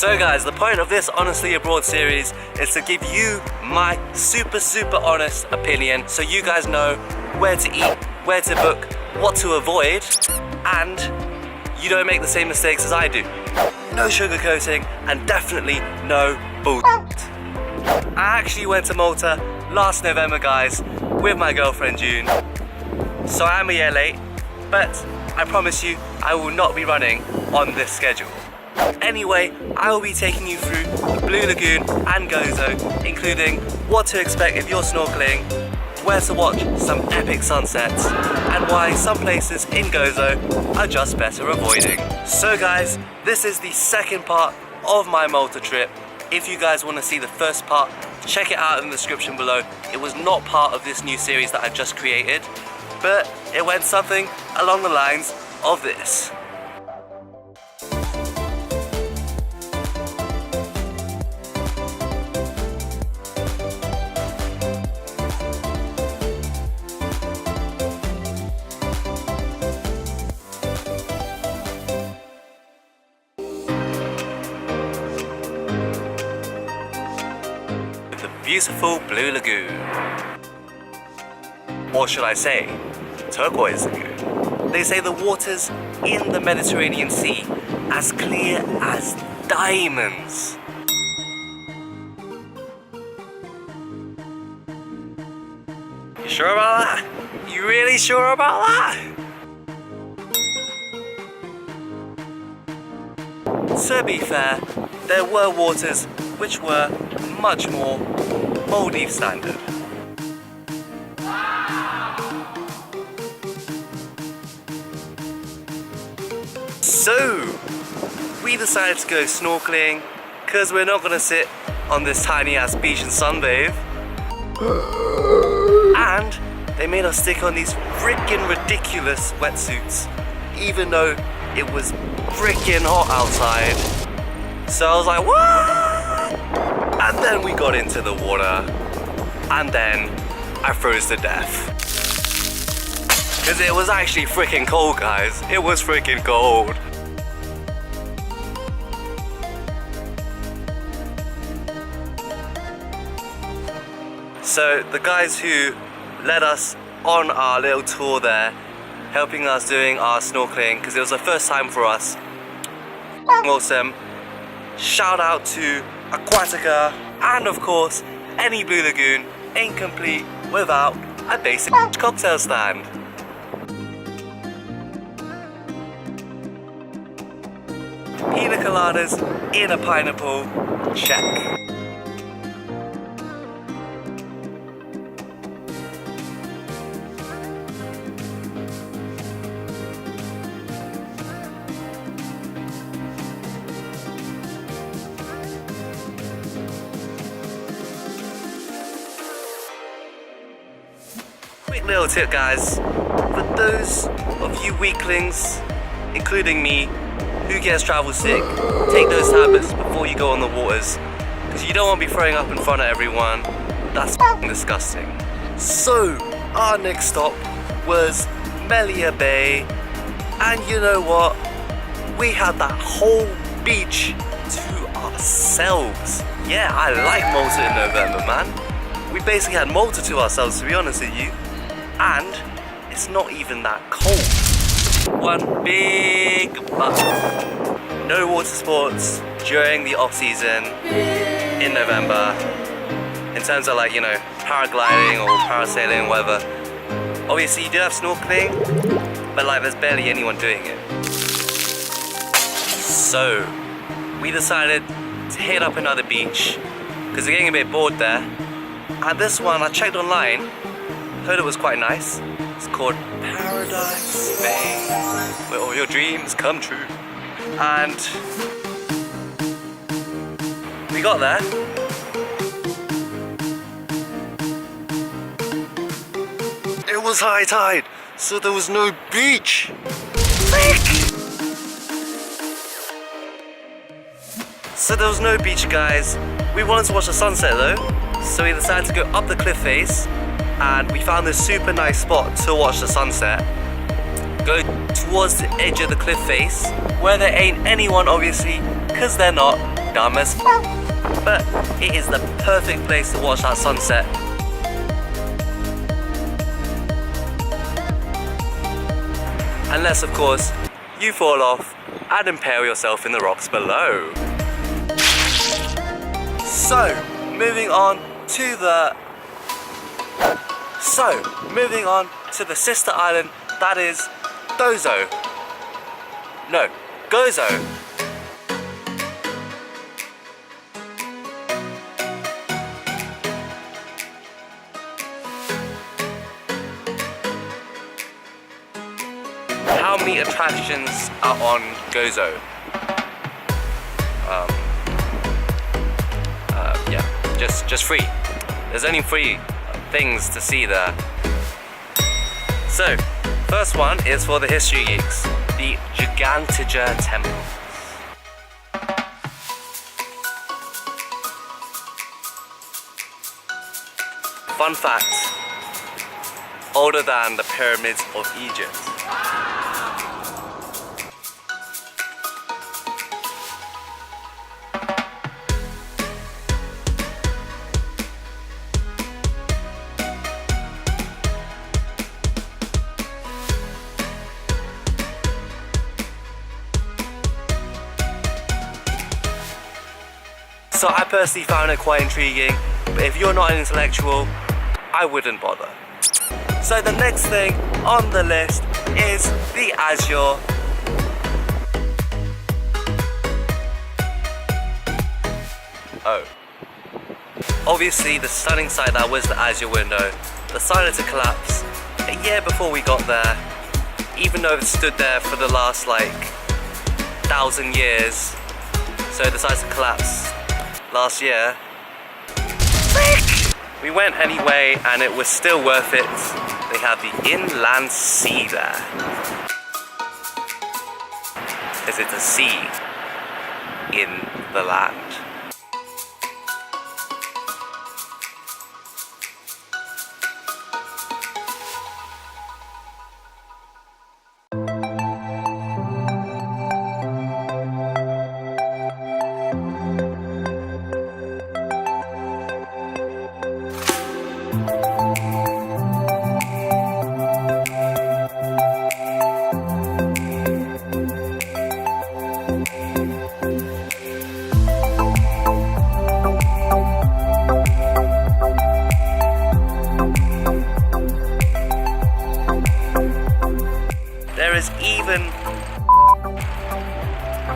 So guys, the point of this Honestly Abroad series is to give you my super honest opinion so you guys know where to eat, where to book, what to avoid, and you don't make the same mistakes as I do. No sugarcoating and definitely no bullshit. I actually went to Malta last November, guys, with my girlfriend June. So I am a year late, but I promise you I will not be running on this schedule. Anyway, I will be taking you through the Blue Lagoon and Gozo, including what to expect if you're snorkeling, where to watch some epic sunsets, and why some places in Gozo are just better avoiding. So guys, this is the second part of my Malta trip. If you guys want to see the first part, check it out in the description below. It was not part of this new series that I just created, but it went something along the lines of this. Beautiful Blue Lagoon, or should I say turquoise lagoon. They say the waters in the Mediterranean Sea as clear as diamonds. You sure about that? You really sure about that? To be fair, there were waters which were much more Maldives standard. So, we decided to go snorkeling because we're not going to sit on this tiny ass beach and sunbathe. And they made us stick on these freaking ridiculous wetsuits, even though it was freaking hot outside. So I was like, what? And then we got into the water, and then I froze to death. Because it was actually freaking cold, guys. It was freaking cold. So the guys who led us on our little tour there, helping us doing our snorkeling, because it was the first time for us, awesome. Shout out to Aquatica, and of course, any Blue Lagoon ain't complete without a basic cocktail stand. Pina coladas in a pineapple, check. Quick little tip, guys, for those of you weaklings, including me, who gets travel sick, take those tablets before you go on the waters, because you don't want to be throwing up in front of everyone. That's disgusting. So, our next stop was Mellieha Bay, and you know what? We had that whole beach to ourselves. Yeah, I like Malta in November, man. We basically had Malta to ourselves, to be honest with you. And it's not even that cold. One big but. No water sports during the off season in November. In terms of, like, you know, paragliding or parasailing, whatever. Obviously you do have snorkeling, but like there's barely anyone doing it. So we decided to hit up another beach because we're getting a bit bored there. And this one I checked online. Heard it was quite nice. It's called Paradise Bay, where all your dreams come true. And we got there. It was high tide, so there was no beach. So there was no beach, guys. We wanted to watch the sunset though, so we decided to go up the cliff face. And we found this super nice spot to watch the sunset. Go towards the edge of the cliff face, where there ain't anyone obviously, because they're not, dumb as f, but it is the perfect place to watch that sunset. Unless, of course, you fall off and impale yourself in the rocks below. So, moving on to the sister island, that is Gozo. No, Gozo. How many attractions are on Gozo? Yeah, just 3. There's only 3 things to see there. So, first one is for the history geeks, the Gigantija Temple. Fun fact, older than the pyramids of Egypt. So I personally found it quite intriguing, but if you're not an intellectual, I wouldn't bother. So the next thing on the list is the Azure. Oh. Obviously the stunning sight that was the Azure window decided to collapse a year before we got there, even though it stood there for the last like 1,000 years. So it decided to collapse last year. Frick! We went anyway and it was still worth it. They have the inland sea there. Because it's a sea in the land.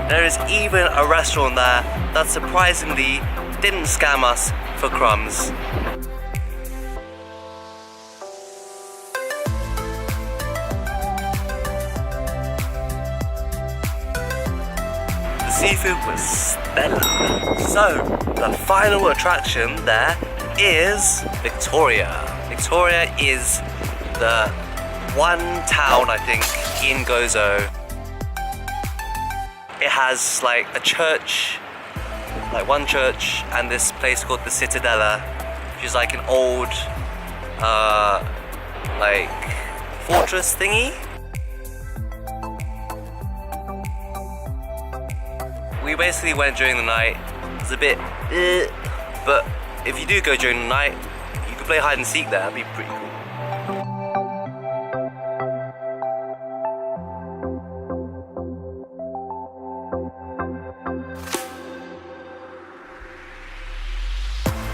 There is even a restaurant there that surprisingly didn't scam us for crumbs. The seafood was stellar. So, the final attraction there is Victoria. Victoria is the one town, I think, in Gozo. It has like a church, like one church, and this place called the Citadella, which is like an old, like fortress thingy. We basically went during the night. It's a bit, but if you do go during the night, you can play hide and seek there. That'd be pretty cool.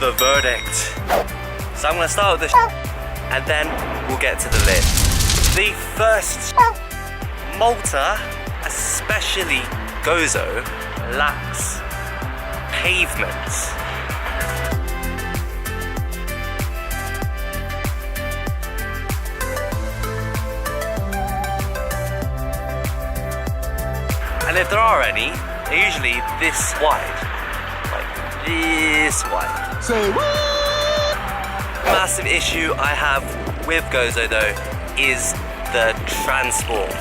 The verdict. So I'm gonna start with the and then we'll get to the list. The first, Malta, especially Gozo, lacks pavements. And if there are any, they're usually this wide. Like this wide. Say what? Massive issue I have with Gozo though is the transport.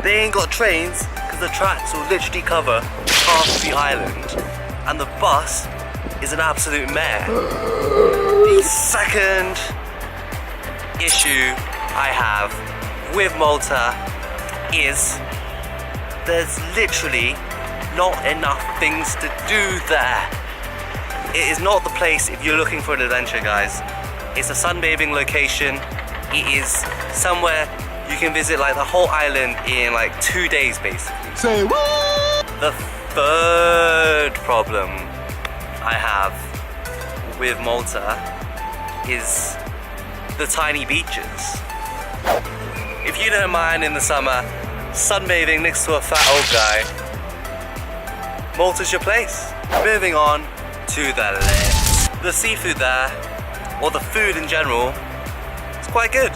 They ain't got trains because the tracks will literally cover half the island, and the bus is an absolute mare. The second issue I have with Malta is there's literally not enough things to do there. It is not the place if you're looking for an adventure, guys. It's a sunbathing location. It is somewhere you can visit like the whole island in like 2 days basically. Say what? The third problem I have with Malta is the tiny beaches. If you don't mind in the summer sunbathing next to a fat old guy, Malta's your place. Moving on to the left. The seafood there, or the food in general, is quite good.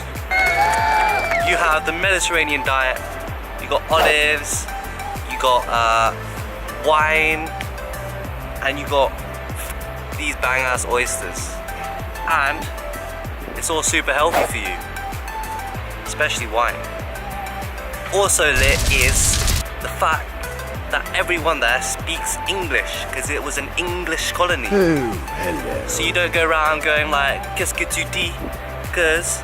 You have the Mediterranean diet, you got olives, you got wine, and you got these bang ass oysters. And it's all super healthy for you, especially wine. Also lit is the fact that everyone there speaks English, because it was an English colony. Oh, hello. So you don't go around going like, qu'est-ce que tu dis? Because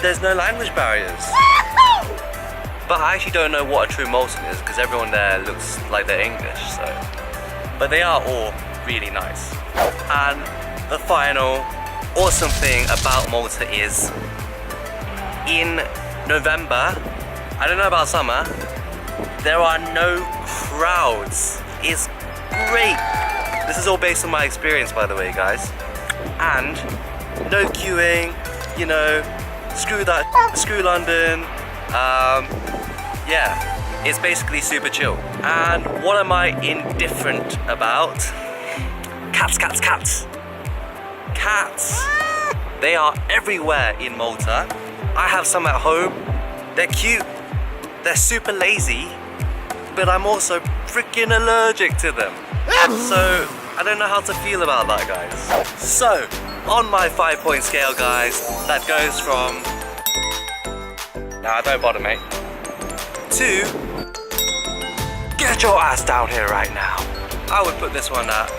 there's no language barriers. But I actually don't know what a true Maltan is, because everyone there looks like they're English, so. But they are all really nice. And the final awesome thing about Malta is, in November, I don't know about summer, there are no crowds. It's great. This is all based on my experience, by the way, guys. And no queuing, you know, screw that, screw London. Yeah, it's basically super chill. And what am I indifferent about? Cats, cats, cats. Cats. They are everywhere in Malta. I have some at home. They're cute. They're super lazy. But I'm also freaking allergic to them. So I don't know how to feel about that, guys. So on my 5-point scale, guys, that goes from, nah, don't bother, mate, to get your ass down here right now. I would put this one at